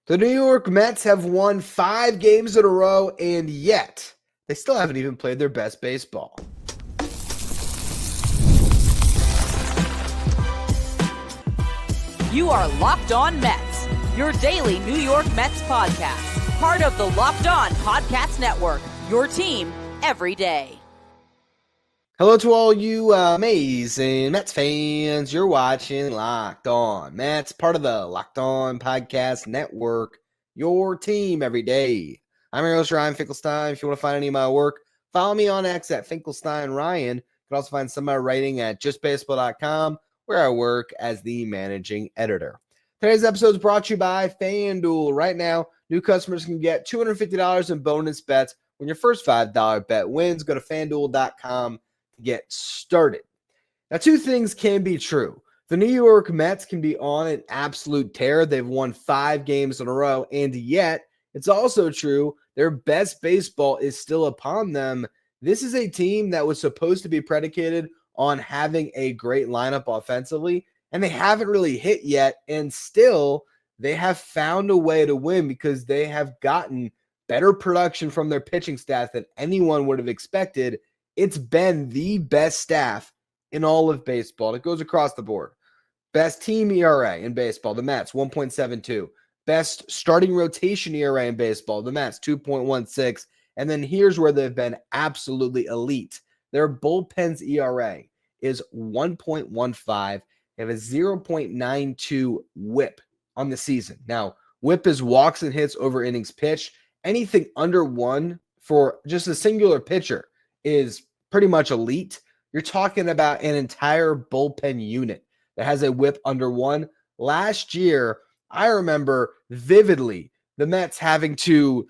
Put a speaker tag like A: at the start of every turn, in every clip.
A: The New York Mets have won 5 games in a row, and yet they still haven't even played their best baseball.
B: You are Locked On Mets, your daily New York Mets podcast. Part of the Locked On Podcast Network, your team every day.
A: Hello to all you amazing Mets fans. You're watching Locked On Mets, part of the Locked On Podcast Network, your team every day. I'm your host, Ryan Finkelstein. If you want to find any of my work, follow me on X at Finkelstein Ryan. You can also find some of my writing at justbaseball.com, where I work as the managing editor. Today's episode is brought to you by FanDuel. Right now, new customers can get $250 in bonus bets when your first $5 bet wins. Go to FanDuel.com to get started. Now, two things can be true. The New York Mets can be on an absolute tear. They've won 5 games in a row, and yet it's also true their best baseball is still upon them. This is a team that was supposed to be predicated on having a great lineup offensively, and they haven't really hit yet, and still they have found a way to win because they have gotten better production from their pitching staff than anyone would have expected. It's been the best staff in all of baseball. It goes across the board. Best team ERA in baseball, the Mets, 1.72. Best starting rotation ERA in baseball, the Mets, 2.16. And then here's where they've been absolutely elite. Their bullpen's ERA is 1.15. They have a 0.92 whip on the season. Now, whip is walks and hits over innings pitched. Anything under 1 for just a singular pitcher is pretty much elite. You're talking about an entire bullpen unit that has a whip under 1. Last year, I remember vividly the Mets having to,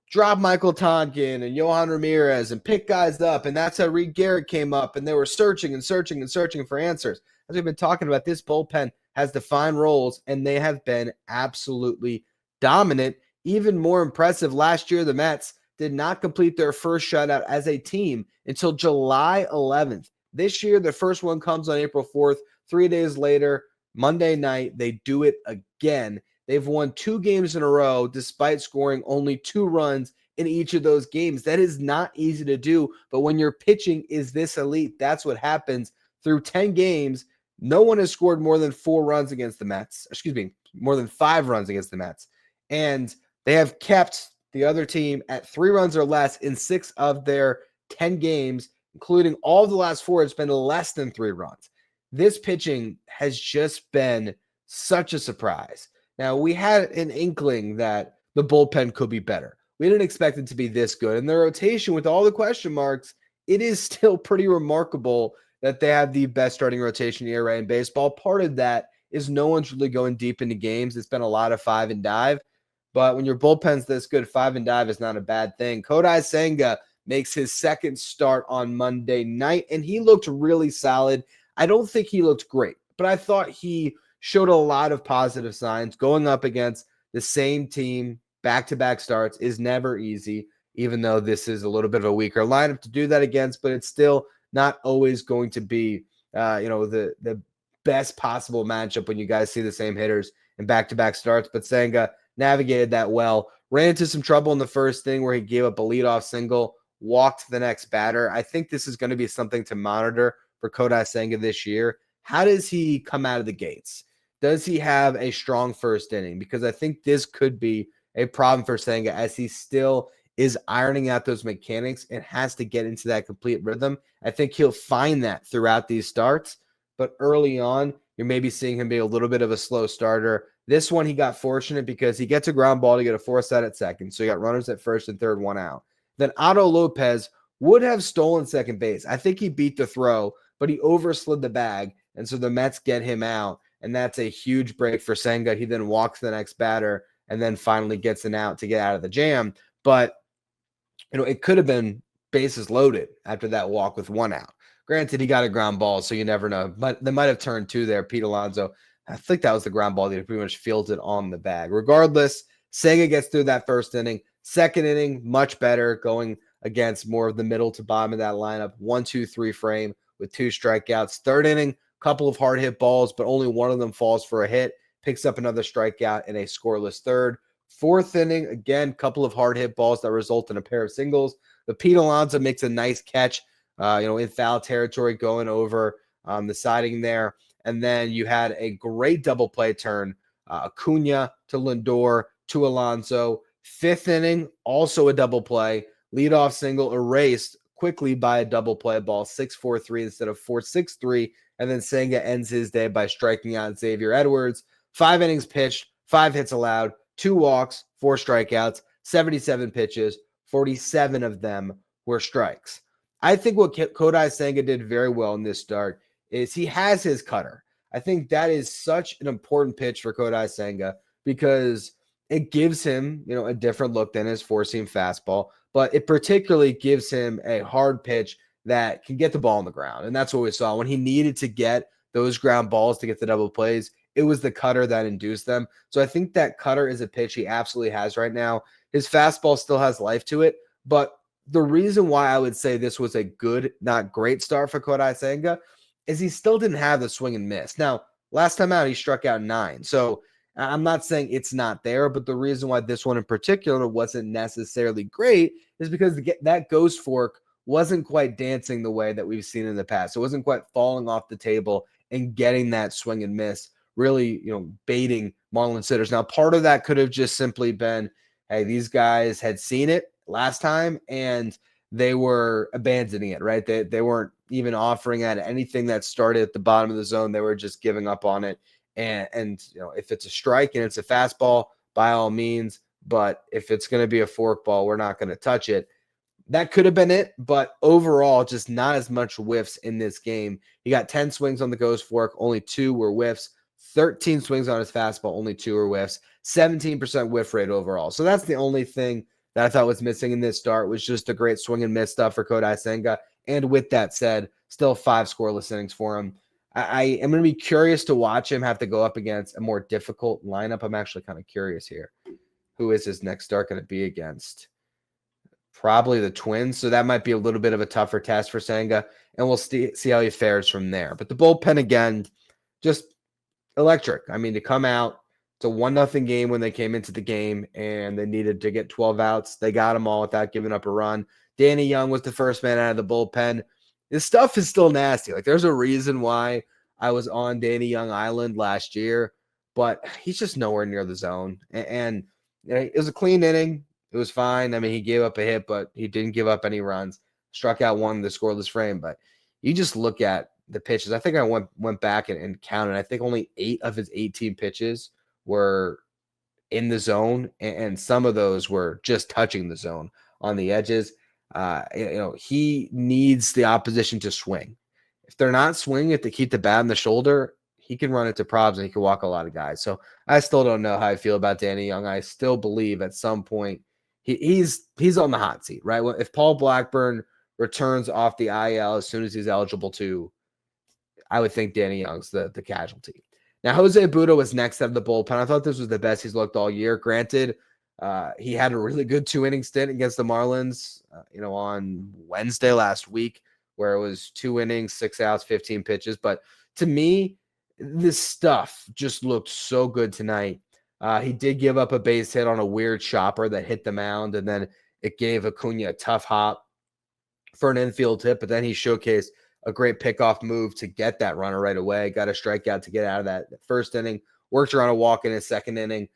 A: drop Michael Tonkin and Yohan Ramirez and pick guys up, and that's how Reed Garrett came up, and they were searching for answers. As we've been talking about, this bullpen has defined roles, and they have been absolutely dominant. Even more impressive, last year the Mets did not complete their first shutout as a team until July 11th. This year, the first one comes on April 4th. 3 days later, Monday night, they do it again. They've won 2 games in a row despite scoring only 2 runs in each of those games. That is not easy to do, but when your pitching is this elite, that's what happens. Through 10 games, no one has scored more than 4 runs against the Mets. More than 5 runs against the Mets. And they have kept the other team at 3 runs or less in 6 of their 10 games, including all of the last 4. It's been less than 3 runs. This pitching has just been such a surprise. Now, we had an inkling that the bullpen could be better. We didn't expect it to be this good. And the rotation, with all the question marks, it is still pretty remarkable that they have the best starting rotation ERA in baseball. Part of that is no one's really going deep into games. It's been a lot of 5 and dive. But when your bullpen's this good, 5 and dive is not a bad thing. Kodai Senga makes his second start on Monday night, and he looked really solid. I don't think he looked great, but I thought he showed a lot of positive signs. Going up against the same team, back-to-back starts, is never easy, even though this is a little bit of a weaker lineup to do that against, but it's still not always going to be the best possible matchup when you guys see the same hitters in back-to-back starts. But Senga navigated that well. Ran into some trouble in the first inning where he gave up a leadoff single, walked the next batter. I think this is going to be something to monitor for Kodai Senga this year. How does he come out of the gates? Does he have a strong first inning? Because I think this could be a problem for Senga as he still is ironing out those mechanics and has to get into that complete rhythm. I think he'll find that throughout these starts, but early on, you're maybe seeing him be a little bit of a slow starter. This one, he got fortunate because he gets a ground ball to get a force out at second. So you got runners at first and third, 1 out. Then Otto Lopez would have stolen second base. I think he beat the throw, but he overslid the bag. And so the Mets get him out. And that's a huge break for Senga. He then walks the next batter and then finally gets an out to get out of the jam. But, it could have been bases loaded after that walk with 1 out. Granted, he got a ground ball, so you never know. But they might have turned 2 there. Pete Alonso, I think that was the ground ball that he pretty much fielded on the bag. Regardless, Senga gets through that first inning. Second inning, much better, going against more of the middle to bottom of that lineup. 1-2-3 frame with 2 strikeouts. Third inning, couple of hard hit balls, but only one of them falls for a hit. picks up another strikeout in a scoreless third. Fourth inning, again, couple of hard hit balls that result in a pair of singles. But Pete Alonso makes a nice catch, in foul territory going over the siding there. And then you had a great double play turn, Acuna to Lindor to Alonso. Fifth inning, also a double play. Leadoff single erased quickly by a double play ball, 6-4-3 instead of 4-6-3. And then Senga ends his day by striking out Xavier Edwards. 5 innings pitched, 5 hits allowed, 2 walks, 4 strikeouts, 77 pitches, 47 of them were strikes. I think what Kodai Senga did very well in this start is he has his cutter. I think that is such an important pitch for Kodai Senga because it gives him, a different look than his four-seam fastball, but it particularly gives him a hard pitch that can get the ball on the ground. And that's what we saw when he needed to get those ground balls to get the double plays. It was the cutter that induced them. So I think that cutter is a pitch he absolutely has right now. His fastball still has life to it, but the reason why I would say this was a good, not great start for Kodai Senga is he still didn't have the swing and miss. Now, last time out, he struck out 9. So I'm not saying it's not there, but the reason why this one in particular wasn't necessarily great is because that ghost fork wasn't quite dancing the way that we've seen in the past. It wasn't quite falling off the table and getting that swing and miss, really, baiting Marlins hitters. Now, part of that could have just simply been, hey, these guys had seen it last time and they were abandoning it, right? They weren't even offering at anything that started at the bottom of the zone. They were just giving up on it. And if it's a strike and it's a fastball, by all means. But if it's going to be a forkball, we're not going to touch it. That could have been it, but overall, just not as much whiffs in this game. He got 10 swings on the ghost fork, only 2 were whiffs. 13 swings on his fastball, only 2 were whiffs. 17% whiff rate overall. So that's the only thing that I thought was missing in this start was just a great swing and miss stuff for Kodai Senga. And with that said, still 5 scoreless innings for him. I am going to be curious to watch him have to go up against a more difficult lineup. I'm actually kind of curious here. Who is his next start going to be against? Probably the Twins. So that might be a little bit of a tougher test for Senga. And we'll see how he fares from there. But the bullpen, again, just electric. I mean, to come out, it's a 1-0 game when they came into the game and they needed to get 12 outs. They got them all without giving up a run. Danny Young was the first man out of the bullpen. This stuff is still nasty. Like, there's a reason why I was on Danny Young Island last year, but he's just nowhere near the zone. And it was a clean inning. It was fine. I mean, he gave up a hit, but he didn't give up any runs. Struck out 1 in the scoreless frame. But you just look at the pitches. I think I went back and counted. I think only 8 of his 18 pitches were in the zone, and some of those were just touching the zone on the edges. He needs the opposition to swing. If they're not swinging, if they keep the bat on the shoulder, he can run into probs and he can walk a lot of guys. So I still don't know how I feel about Danny Young. I still believe at some point he's on the hot seat, right? If Paul Blackburn returns off the IL as soon as he's eligible to, I would think Danny Young's the casualty. Now, Jose Butto was next out of the bullpen. I thought this was the best he's looked all year. Granted, he had a really good 2-inning stint against the Marlins, on Wednesday last week, where it was 2 innings, 6 outs, 15 pitches. But to me, this stuff just looked so good tonight. He did give up a base hit on a weird chopper that hit the mound, and then it gave Acuna a tough hop for an infield hit, but then he showcased a great pickoff move to get that runner right away, got a strikeout to get out of that first inning, worked around a walk in his second inning,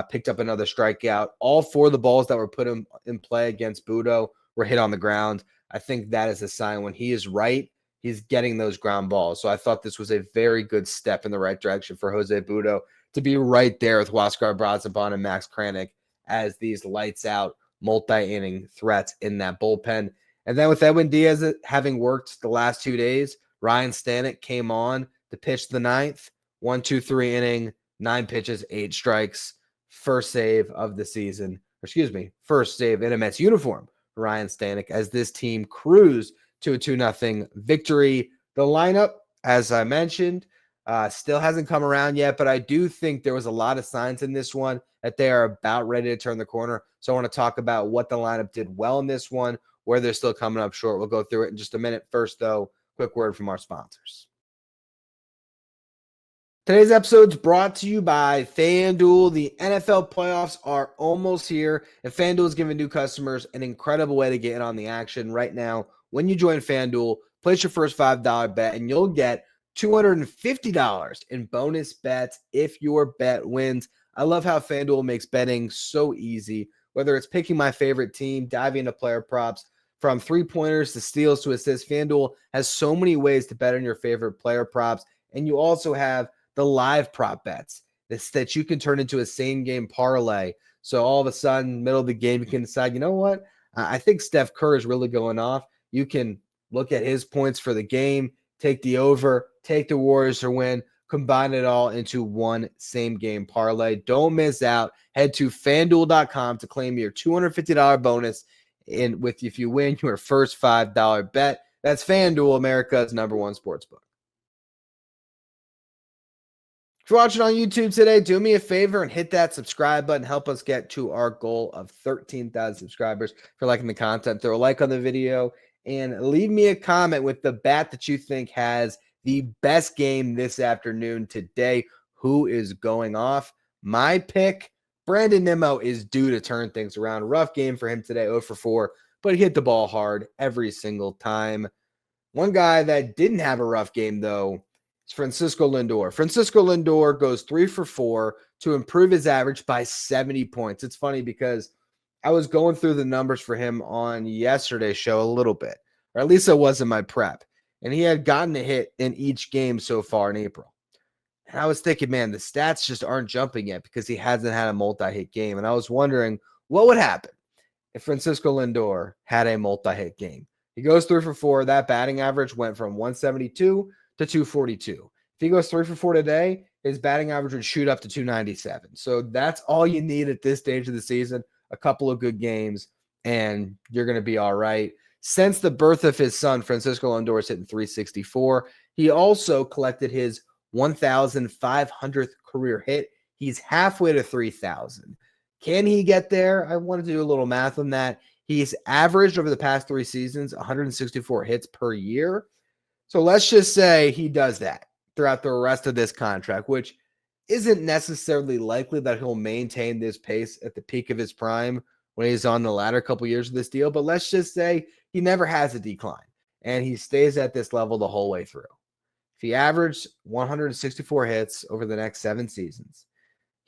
A: picked up another strikeout. All 4 of the balls that were put in play against Butto were hit on the ground. I think that is a sign when he is right, he's getting those ground balls. So I thought this was a very good step in the right direction for Jose Butto to be right there with Huascar Braziban and Max Kranick as these lights out multi-inning threats in that bullpen. And then with Edwin Diaz having worked the last 2 days, Ryan Stanek came on to pitch the 9th, 1-2-3 inning, 9 pitches, 8 strikes, first save of the season. First save in a Mets uniform for Ryan Stanek as this team cruised to a 2-0 victory. The lineup, as I mentioned, still hasn't come around yet, but I do think there was a lot of signs in this one that they are about ready to turn the corner. So I want to talk about what the lineup did well in this one, where they're still coming up short. We'll go through it in just a minute. First, though, quick word from our sponsors. Today's episode is brought to you by FanDuel. The NFL playoffs are almost here, and FanDuel is giving new customers an incredible way to get in on the action right now. When you join FanDuel, place your first $5 bet, and you'll get $250 in bonus bets if your bet wins. I love how FanDuel makes betting so easy, whether it's picking my favorite team, diving into player props, from three-pointers to steals to assists. FanDuel has so many ways to bet on your favorite player props, and you also have the live prop bets that you can turn into a same game parlay. So all of a sudden, middle of the game, you can decide, you know what? I think Steph Curry is really going off. You can look at his points for the game, take the over, take the Warriors to win, combine it all into one same game parlay. Don't miss out. Head to FanDuel.com to claim your $250 bonus if you win your first $5 bet. That's FanDuel, America's #1 sportsbook. If you're watching on YouTube today, do me a favor and hit that subscribe button. Help us get to our goal of 13,000 subscribers. If you're liking the content, throw a like on the video and leave me a comment with the bat that you think has the best game this afternoon today. Who is going off? My pick, Brandon Nimmo, is due to turn things around. Rough game for him today, 0 for 4, but he hit the ball hard every single time. One guy that didn't have a rough game, though, is Francisco Lindor. Francisco Lindor goes 3 for 4 to improve his average by 70 points. It's funny because I was going through the numbers for him on yesterday's show a little bit, or at least it was in my prep, and he had gotten a hit in each game so far in April. And I was thinking, man, the stats just aren't jumping yet because he hasn't had a multi-hit game. And I was wondering what would happen if Francisco Lindor had a multi-hit game. He goes 3 for 4. That batting average went from 172 to 242. If he goes 3 for 4 today, his batting average would shoot up to 297. So that's all you need at this stage of the season. A couple of good games, and you're going to be all right. Since the birth of his son, Francisco Lindor is hitting 364. He also collected his 1,500th career hit. He's halfway to 3,000. Can he get there? I wanted to do a little math on that. He's averaged over the past 3 seasons 164 hits per year. So let's just say he does that throughout the rest of this contract, which isn't necessarily likely that he'll maintain this pace at the peak of his prime when he's on the latter couple years of this deal. But let's just say he never has a decline and he stays at this level the whole way through. If he averaged 164 hits over the next 7 seasons,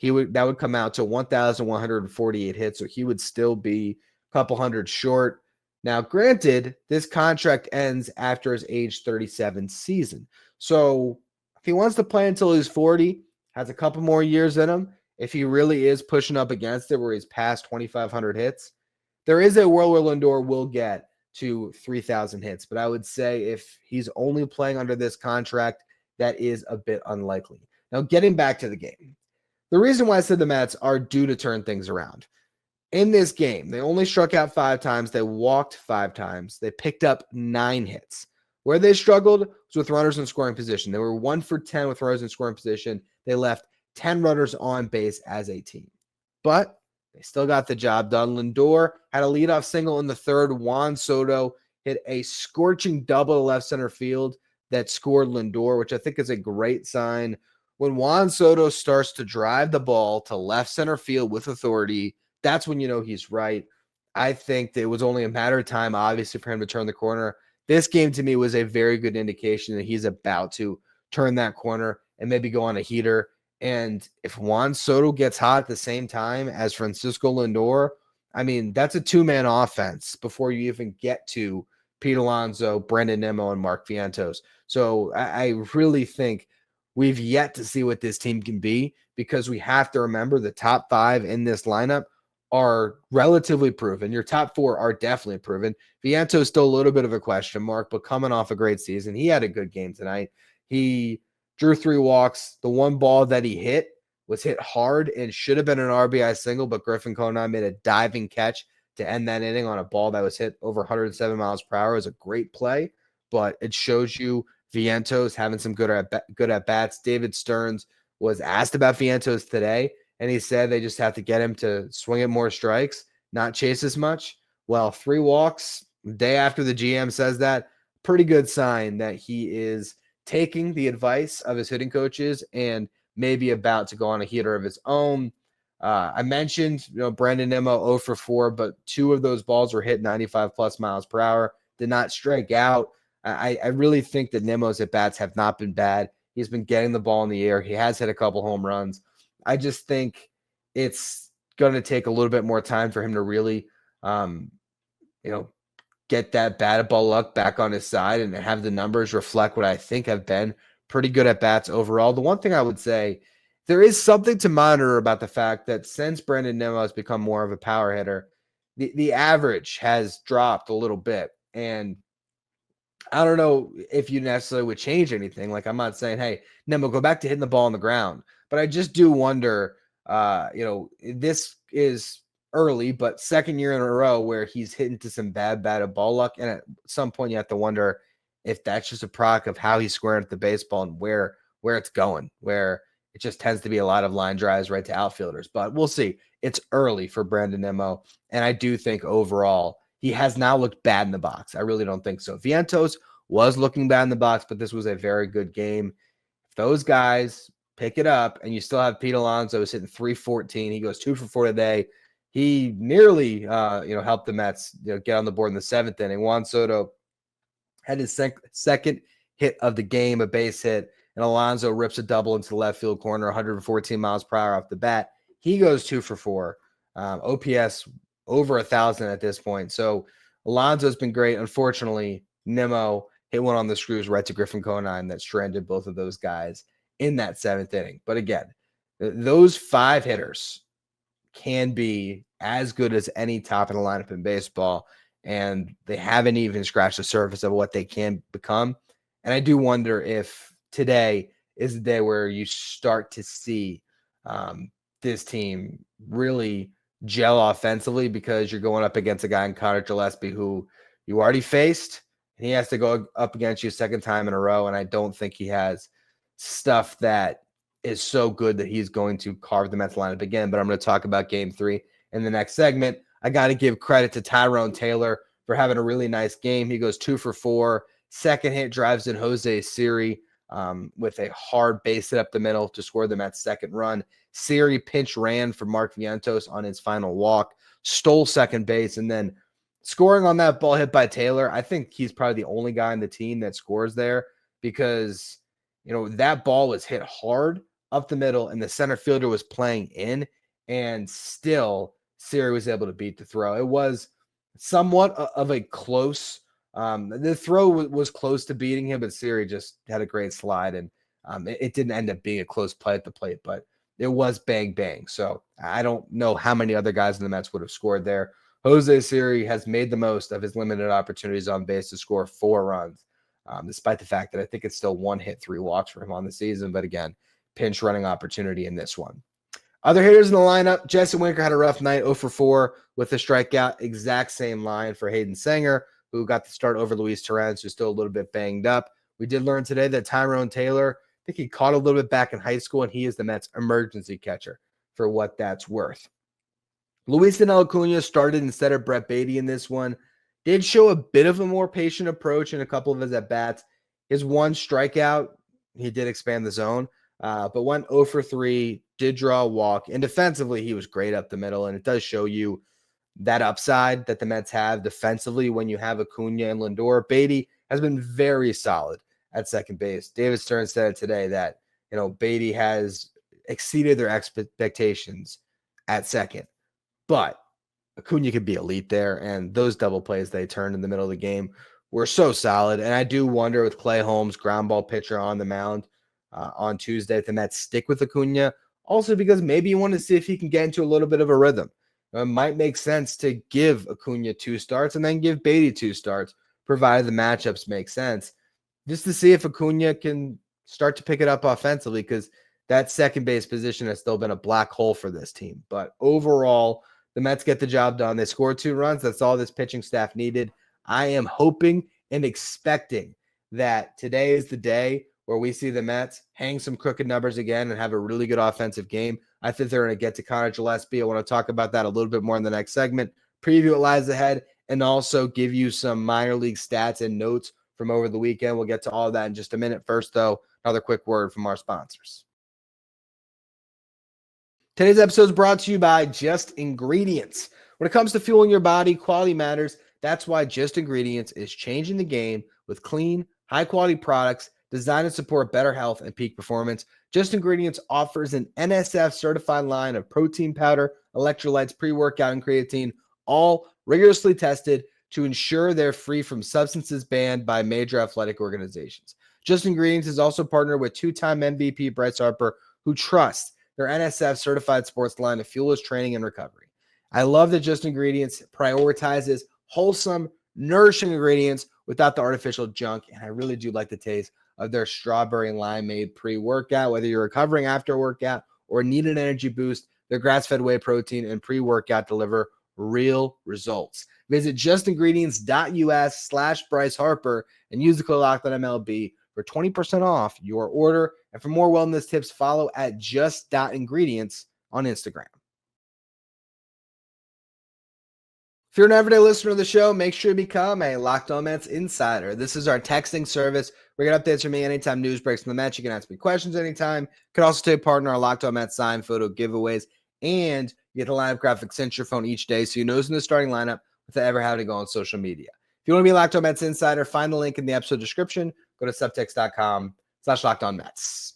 A: that would come out to 1,148 hits. So he would still be a couple hundred short. Now, granted, this contract ends after his age 37 season. So if he wants to play until he's 40, has a couple more years in him, if he really is pushing up against it where he's past 2,500 hits, there is a world where Lindor will get to 3,000 hits. But I would say if he's only playing under this contract, that is a bit unlikely. Now, getting back to the game, the reason why I said the Mets are due to turn things around. In this game, they only struck out 5 times. They walked 5 times. They picked up 9 hits. Where they struggled was with runners in scoring position. They were 1 for 10 with runners in scoring position. They left 10 runners on base as a team. But they still got the job done. Lindor had a leadoff single in the 3rd. Juan Soto hit a scorching double to left center field that scored Lindor, which I think is a great sign. When Juan Soto starts to drive the ball to left center field with authority, that's when you know he's right. I think that it was only a matter of time, obviously, for him to turn the corner. This game, to me, was a very good indication that he's about to turn that corner and maybe go on a heater. And if Juan Soto gets hot at the same time as Francisco Lindor, I mean, that's a 2-man offense before you even get to Pete Alonso, Brandon Nimmo, and Mark Vientos. So I really think we've yet to see what this team can be because we have to remember the top 5 in this lineup are relatively proven. Your top 4 are definitely proven. Vientos still a little bit of a question mark, but coming off a great season, he had a good game tonight. He drew 3 walks. The one ball that he hit was hit hard and should have been an RBI single, but Griffin Conine made a diving catch to end that inning on a ball that was hit over 107 miles per hour. It was a great play, but it shows you Vientos having some good at bats. David Stearns was asked about Vientos today, and he said they just have to get him to swing at more strikes, not chase as much. Well, 3 walks, the day after the GM says that, pretty good sign that he is taking the advice of his hitting coaches and maybe about to go on a heater of his own. I mentioned, Brandon Nimmo 0 for 4, but 2 of those balls were hit 95 plus miles per hour, did not strike out. I really think that Nimmo's at-bats have not been bad. He's been getting the ball in the air. He has hit a couple home runs. I just think it's going to take a little bit more time for him to really, get that batted ball luck back on his side and have the numbers reflect what I think have been pretty good at bats overall. The one thing I would say, there is something to monitor about the fact that since Brandon Nimmo has become more of a power hitter, the average has dropped a little bit. And I don't know if you necessarily would change anything. Like, I'm not saying, hey, Nimmo, go back to hitting the ball on the ground. But I just do wonder, this is early, but second year in a row where he's hitting to some bad batted ball luck. And at some point you have to wonder if that's just a product of how he's squaring at the baseball and where it's going, where it just tends to be a lot of line drives right to outfielders. But we'll see. It's early for Brandon Nimmo. And I do think overall he has now looked bad in the box. I really don't think so. Vientos was looking bad in the box, but this was a very good game. If those guys pick it up and you still have Pete Alonso who's hitting 314, he goes 2 for 4 today. He nearly, helped the Mets, get on the board in the 7th inning. Juan Soto had his second hit of the game, a base hit, and Alonso rips a double into the left field corner, 114 miles per hour off the bat. He goes 2 for 4. OPS over 1,000 at this point. So Alonso's been great. Unfortunately, Nimmo hit one on the screws right to Griffin Conine that stranded both of those guys in that 7th inning. But again, those 5 hitters can be as good as any top in the lineup in baseball, and they haven't even scratched the surface of what they can become. And I do wonder if today is the day where you start to see this team really gel offensively, because you're going up against a guy in Connor Gillespie who you already faced, and he has to go up against you a second time in a row. And I don't think he has stuff that is so good that he's going to carve the Mets lineup again. But I'm going to talk about game 3 in the next segment. I got to give credit to Tyrone Taylor for having a really nice game. He goes 2 for 4. Second hit drives in Jose Siri with a hard base hit up the middle to score the Mets' second run. Siri pinch ran for Mark Vientos on his final walk, stole second base, and then scoring on that ball hit by Taylor. I think he's probably the only guy in the team that scores there, because that ball was hit hard up the middle and the center fielder was playing in, and still Siri was able to beat the throw. It was somewhat of a close, the throw was close to beating him, but Siri just had a great slide, and it didn't end up being a close play at the plate, but it was bang, bang. So I don't know how many other guys in the Mets would have scored there. Jose Siri has made the most of his limited opportunities on base to score 4 runs, despite the fact that I think it's still 1 hit, 3 walks for him on the season. But again, pinch running opportunity in this one. Other hitters in the lineup, Jesse Winker had a rough night, 0 for 4 with a strikeout. Exact same line for Hayden Sanger, who got the start over Luis Torrens, who's still a little bit banged up. We did learn today that Tyrone Taylor, I think he caught a little bit back in high school, and he is the Mets' emergency catcher, for what that's worth. Luis Acuna started instead of Brett Beatty in this one. Did show a bit of a more patient approach in a couple of his at-bats. His 1 strikeout, he did expand the zone, but went 0 for 3, did draw a walk. And defensively, he was great up the middle, and it does show you that upside that the Mets have defensively when you have Acuna and Lindor. Beatty has been very solid at second base. David Stern said today that, Beatty has exceeded their expectations at second. But Acuna could be elite there, and those double plays they turned in the middle of the game were so solid. And I do wonder, with Clay Holmes, ground ball pitcher on the mound on Tuesday, if the Mets stick with Acuna, also because maybe you want to see if he can get into a little bit of a rhythm. It might make sense to give Acuna 2 starts and then give Beatty 2 starts, provided the matchups make sense, just to see if Acuna can start to pick it up offensively, because that second base position has still been a black hole for this team. But overall, the Mets get the job done. They scored 2 runs. That's all this pitching staff needed. I am hoping and expecting that today is the day where we see the Mets hang some crooked numbers again and have a really good offensive game. I think they're going to get to Connor Gillespie. I want to talk about that a little bit more in the next segment. Preview what lies ahead, and also give you some minor league stats and notes from over the weekend. We'll get to all of that in just a minute. First, though, another quick word from our sponsors. Today's episode is brought to you by Just Ingredients. When it comes to fueling your body, quality matters. That's why Just Ingredients is changing the game with clean, high-quality products designed to support better health and peak performance. Just Ingredients offers an NSF-certified line of protein powder, electrolytes, pre-workout, and creatine, all rigorously tested to ensure they're free from substances banned by major athletic organizations. Just Ingredients is also partnered with two-time MVP Bryce Harper, who trusts their NSF-certified sports line to fuel his training and recovery. I love that Just Ingredients prioritizes wholesome, nourishing ingredients without the artificial junk, and I really do like the taste of their strawberry and limeade pre-workout. Whether you're recovering after a workout or need an energy boost, their grass-fed whey protein and pre-workout deliver real results. Visit justingredients.us/Bryce Harper and use the code LOCKEDONMLB for 20% off your order. And for more wellness tips, follow at just.ingredients on Instagram. If you're an everyday listener of the show, make sure to become a Locked On Mets insider. This is our texting service. We get updates from me anytime news breaks from the Mets. You can ask me questions anytime. You can also take part in our Locked On Mets sign photo giveaways. And you get the lineup graphic sent to your phone each day so you know who's in the starting lineup without ever having to go on social media. If you want to be a Locked On Mets insider, find the link in the episode description. Go to subtext.com/LockedOnMets.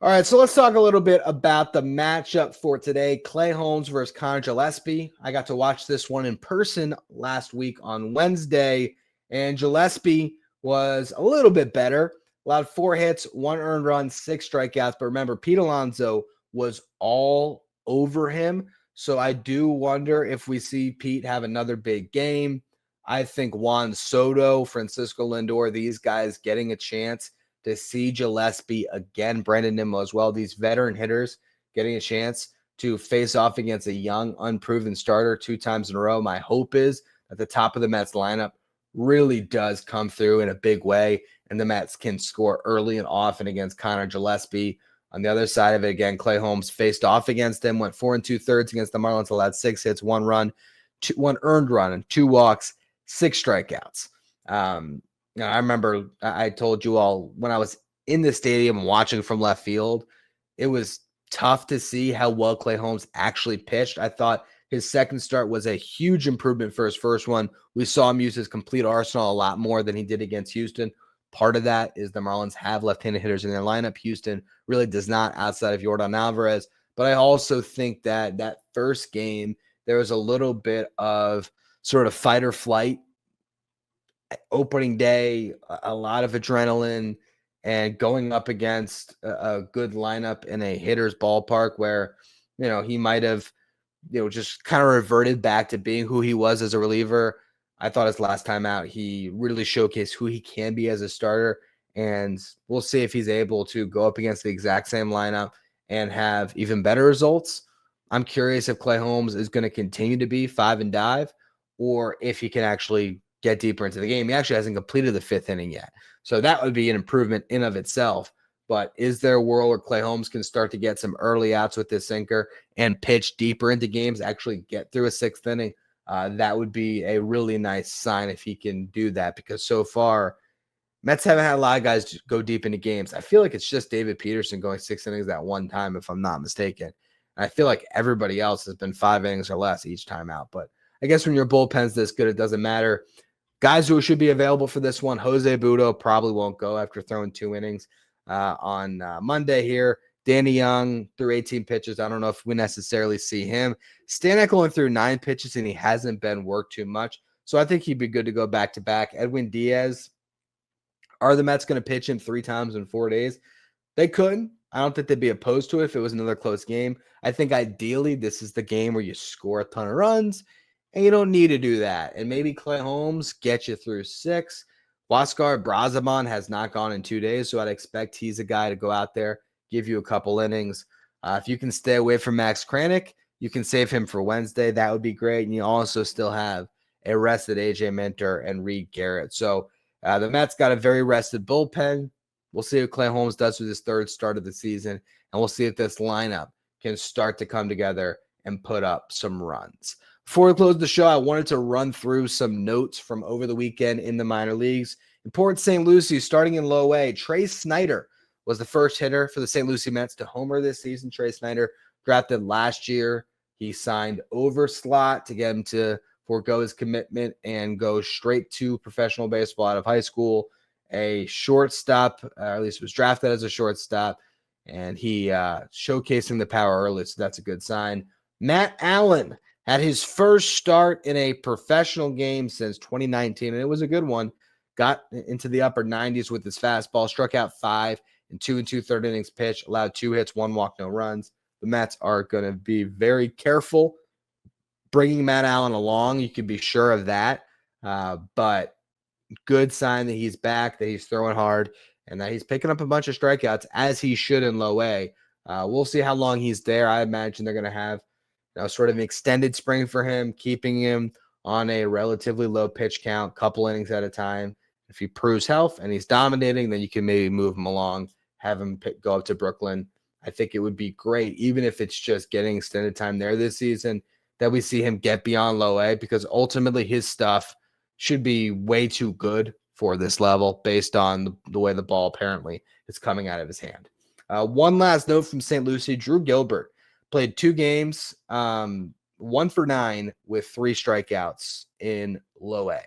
A: All right, so let's talk a little bit about the matchup for today. Clay Holmes versus Connor Gillespie. I got to watch this one in person last week on Wednesday, and Gillespie was a little bit better. Allowed 4 hits, 1 earned run, 6 strikeouts. But remember, Pete Alonso was all over him. So I do wonder if we see Pete have another big game. I think Juan Soto, Francisco Lindor, these guys getting a chance to see Gillespie again, Brandon Nimmo as well, these veteran hitters getting a chance to face off against a young, unproven starter 2 times in a row. My hope is that the top of the Mets lineup really does come through in a big way, and the Mets can score early and often against Connor Gillespie. On the other side of it, again, Clay Holmes faced off against him, went 4 2/3 against the Marlins, allowed 6 hits, 1 run, 1 earned run, and 2 walks, 6 strikeouts. I remember I told you all when I was in the stadium watching from left field, it was tough to see how well Clay Holmes actually pitched. I thought his second start was a huge improvement for his first one. We saw him use his complete arsenal a lot more than he did against Houston. Part of that is the Marlins have left-handed hitters in their lineup. Houston really does not outside of Yordan Alvarez. But I also think that that first game, there was a little bit of sort of fight or flight. Opening day, a lot of adrenaline, and going up against a good lineup in a hitter's ballpark where, he might have, just kind of reverted back to being who he was as a reliever. I thought his last time out, he really showcased who he can be as a starter, and we'll see if he's able to go up against the exact same lineup and have even better results. I'm curious if Clay Holmes is going to continue to be 5 and dive, or if he can actually get deeper into the game. He actually hasn't completed the 5th inning yet. So that would be an improvement in of itself. But is there a world where Clay Holmes can start to get some early outs with this sinker and pitch deeper into games, actually get through a 6th inning? That would be a really nice sign if he can do that, because so far, Mets haven't had a lot of guys go deep into games. I feel like it's just David Peterson going 6 innings at one time, if I'm not mistaken. I feel like everybody else has been 5 innings or less each time out. But I guess when your bullpen's this good, it doesn't matter. Guys who should be available for this one, Jose Butto probably won't go after throwing 2 innings on Monday here. Danny Young threw 18 pitches. I don't know if we necessarily see him. Stanek only threw 9 pitches, and he hasn't been worked too much. So I think he'd be good to go back-to-back. Edwin Diaz, are the Mets going to pitch him 3 times in 4 days? They couldn't. I don't think they'd be opposed to it if it was another close game. I think ideally this is the game where you score a ton of runs, and you don't need to do that. And maybe Clay Holmes gets you through 6. Huascar Brazaban has not gone in 2 days, so I'd expect he's a guy to go out there, give you a couple innings. If you can stay away from Max Kranick, you can save him for Wednesday. That would be great. And you also still have a rested A.J. Minter and Reed Garrett. So the Mets got a very rested bullpen. We'll see what Clay Holmes does with his 3rd start of the season, and we'll see if this lineup can start to come together and put up some runs. Before we close the show, I wanted to run through some notes from over the weekend in the minor leagues. In Port St. Lucie, starting in low A, Trey Snyder was the first hitter for the St. Lucie Mets to homer this season. Trey Snyder, drafted last year. He signed over slot to get him to forego his commitment and go straight to professional baseball out of high school. A shortstop, at least was drafted as a shortstop, and he showcasing the power early, so that's a good sign. Matt Allan had his first start in a professional game since 2019, and it was a good one. Got into the upper 90s with his fastball, struck out 5 in 2 2/3 innings pitch, allowed 2 hits, 1 walk, no runs. The Mets are going to be very careful bringing Matt Allan along. You can be sure of that. But good sign that he's back, that he's throwing hard, and that he's picking up a bunch of strikeouts, as he should in low A. We'll see how long he's there. I imagine they're going to have sort of an extended spring for him, keeping him on a relatively low pitch count, couple innings at a time. If he proves health and he's dominating, then you can maybe move him along, have him go up to Brooklyn. I think it would be great, even if it's just getting extended time there this season, that we see him get beyond low A, because ultimately his stuff should be way too good for this level based on the way the ball apparently is coming out of his hand. One last note from St. Lucie, Drew Gilbert played 2 games, 1 for 9 with 3 strikeouts in low A.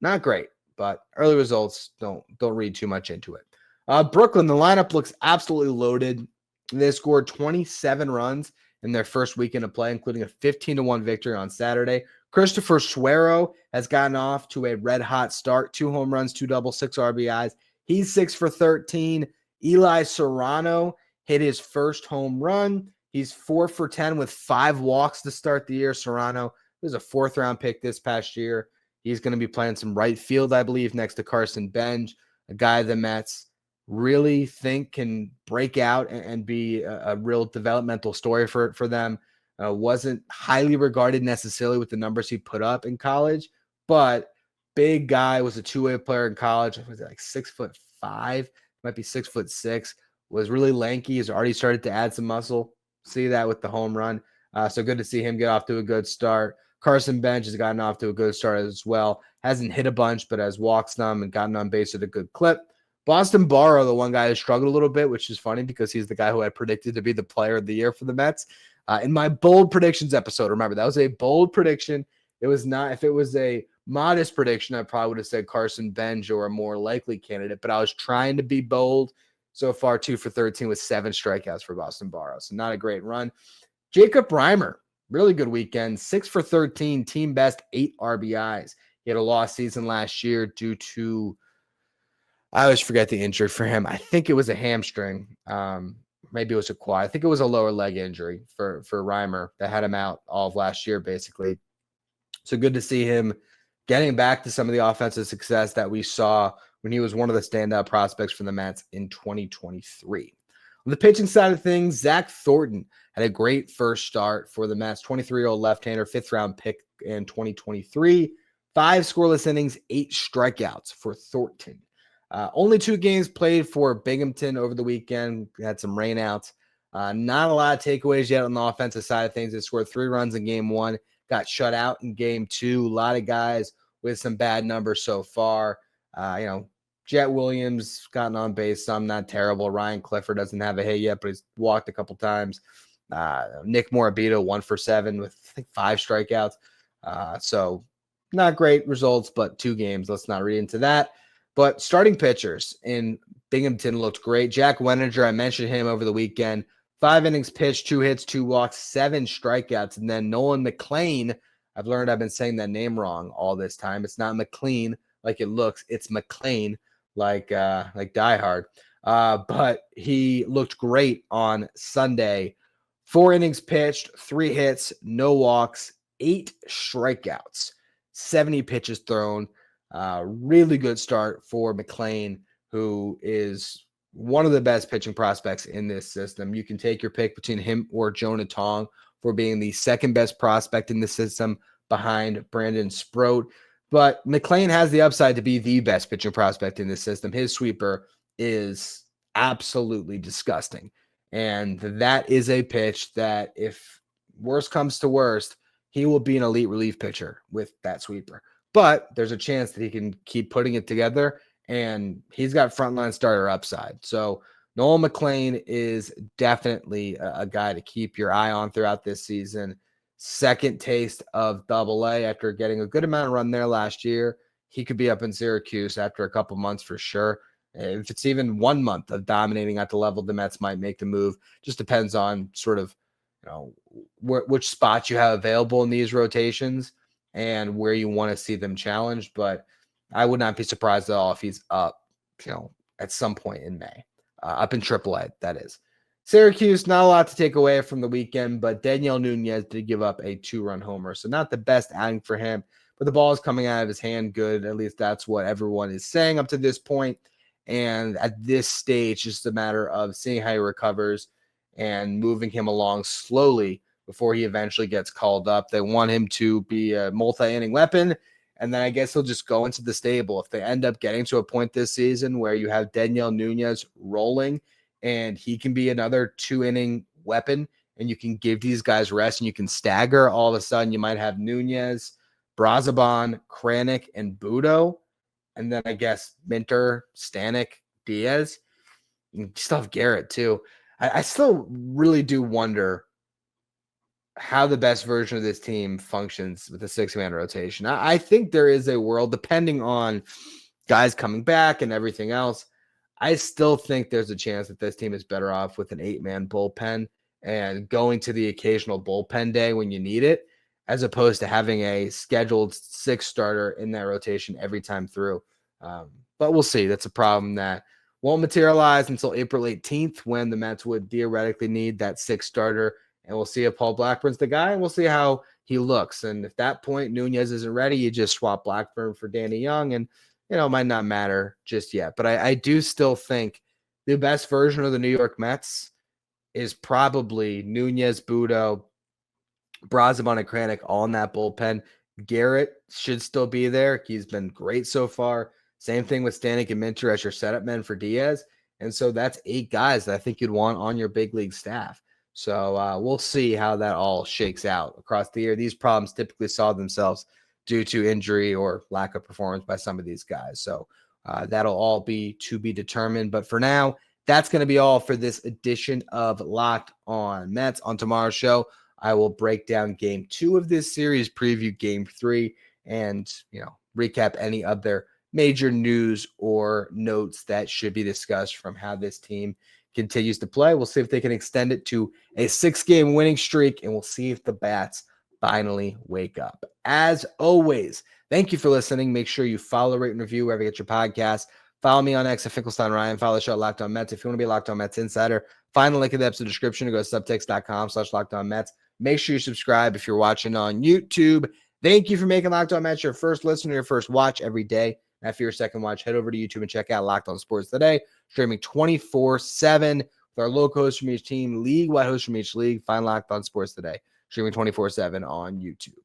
A: Not great, but early results, don't read too much into it. Brooklyn, the lineup looks absolutely loaded. They scored 27 runs in their first weekend of play, including a 15-1 victory on Saturday. Christopher Suero has gotten off to a red-hot start, 2 home runs, 2 doubles, 6 RBIs. He's 6 for 13. Eli Serrano hit his first home run. He's 4 for 10 with 5 walks to start the year. Serrano was a 4th-round pick this past year. He's going to be playing some right field, I believe, next to Carson Benj, a guy the Mets really think can break out and be a real developmental story for them. Wasn't highly regarded necessarily with the numbers he put up in college, but big guy, was a two-way player in college. Was it like 6'5", might be 6'6", was really lanky. He's already started to add some muscle. See that with the home run. So good to see him get off to a good start. Carson Bench has gotten off to a good start as well. Hasn't hit a bunch, but has walked some and gotten on base at a good clip. Boston Barrow, the one guy who struggled a little bit, which is funny because he's the guy who I predicted to be the player of the year for the Mets. In my bold predictions episode, remember, that was a bold prediction. It was not, if it was a modest prediction, I probably would have said Carson Bench or a more likely candidate, but I was trying to be bold. So far, 2 for 13 with 7 strikeouts for Boston Barrow. So not a great run. Jacob Reimer, really good weekend, 6 for 13, team best, 8 RBIs. He had a lost season last year due to, I always forget the injury for him. I think it was a hamstring. Maybe it was a quad. I think it was a lower leg injury for Reimer that had him out all of last year, basically. So good to see him getting back to some of the offensive success that we saw when he was one of the standout prospects for the Mets in 2023. On the pitching side of things, Zach Thornton had a great first start for the Mets. 23-year-old left-hander, 5th-round pick in 2023. 5 scoreless innings, 8 strikeouts for Thornton. Only 2 games played for Binghamton over the weekend. We had some rainouts. Not a lot of takeaways yet on the offensive side of things. They scored 3 runs in game 1, got shut out in game 2. A lot of guys with some bad numbers so far. Jet Williams gotten on base some, not terrible. Ryan Clifford doesn't have a hit yet, but he's walked a couple times. Nick Morabito, 1 for 7 with, I think, 5 strikeouts. So not great results, but 2 games. Let's not read into that. But starting pitchers in Binghamton looked great. Jack Wenninger, I mentioned him over the weekend. 5 innings pitched, 2 hits, 2 walks, 7 strikeouts. And then Nolan McLean, I've learned I've been saying that name wrong all this time. It's not McLean like it looks. It's McLean like Die Hard. But he looked great on Sunday. 4 innings pitched, 3 hits, no walks, 8 strikeouts, 70 pitches thrown. Really good start for McLean, who is one of the best pitching prospects in this system. You can take your pick between him or Jonah Tong for being the second best prospect in the system behind Brandon Sproat. But McLean has the upside to be the best pitching prospect in this system. His sweeper is absolutely disgusting. And that is a pitch that, if worst comes to worst, he will be an elite relief pitcher with that sweeper. But there's a chance that he can keep putting it together and he's got frontline starter upside. So Noel McLean is definitely a guy to keep your eye on throughout this season. Second taste of Double-A after getting a good amount of run there last year. He could be up in Syracuse after a couple months for sure. If it's even 1 month of dominating at the level, the Mets might make the move. Just depends on sort of, which spots you have available in these rotations and where you want to see them challenged. But I would not be surprised at all if he's up, at some point in May, up in AAA, that is. Syracuse, not a lot to take away from the weekend, but Daniel Nunez did give up a 2-run homer. So not the best outing for him, but the ball is coming out of his hand good. At least that's what everyone is saying up to this point. And at this stage, it's just a matter of seeing how he recovers and moving him along slowly before he eventually gets called up. They want him to be a multi-inning weapon, and then I guess he'll just go into the stable. If they end up getting to a point this season where you have Daniel Nunez rolling and he can be another 2-inning weapon and you can give these guys rest and you can stagger, all of a sudden you might have Nunez, Brazoban, Kranick, and Budo. And then I guess Minter, Stanek, Diaz. You still have Garrett too. I still really do wonder how the best version of this team functions with a 6-man rotation. I think there is a world, depending on guys coming back and everything else, I still think there's a chance that this team is better off with an 8-man bullpen and going to the occasional bullpen day when you need it, as opposed to having a scheduled 6 starter in that rotation every time through. But we'll see. That's a problem that won't materialize until April 18th when the Mets would theoretically need that 6 starter. And we'll see if Paul Blackburn's the guy, and we'll see how he looks. And at that point, Nunez isn't ready, you just swap Blackburn for Danny Young, and, it might not matter just yet. But I do still think the best version of the New York Mets is probably Nunez, Budo, Brazoban, and Kranick all in that bullpen. Garrett should still be there. He's been great so far. Same thing with Stanek and Minter as your setup men for Diaz. And so that's 8 guys that I think you'd want on your big league staff. So we'll see how that all shakes out across the year. These problems typically solve themselves due to injury or lack of performance by some of these guys. So that'll all be to be determined. But for now, that's going to be all for this edition of Locked On Mets. On tomorrow's show, I will break down game 2 of this series, preview game 3, and, recap any other major news or notes that should be discussed from how this team continues to play. We'll see if they can extend it to a 6-game winning streak, and we'll see if the bats finally wake up. As always, thank you for listening. Make sure you follow, rate, and review wherever you get your podcast. Follow me on X at Finkelstein Ryan. Follow the show at Locked On Mets. If you want to be a Locked On Mets insider, find the link in the episode description or go to subtext.com/LockedOnMets. Make sure you subscribe if you're watching on YouTube. Thank you for making Locked On Mets your first listen or your first watch every day. After your second watch, head over to YouTube and check out Locked On Sports Today, streaming 24/7 with our local hosts from each team, league-wide hosts from each league. Find Locked On Sports Today, streaming 24/7 on YouTube.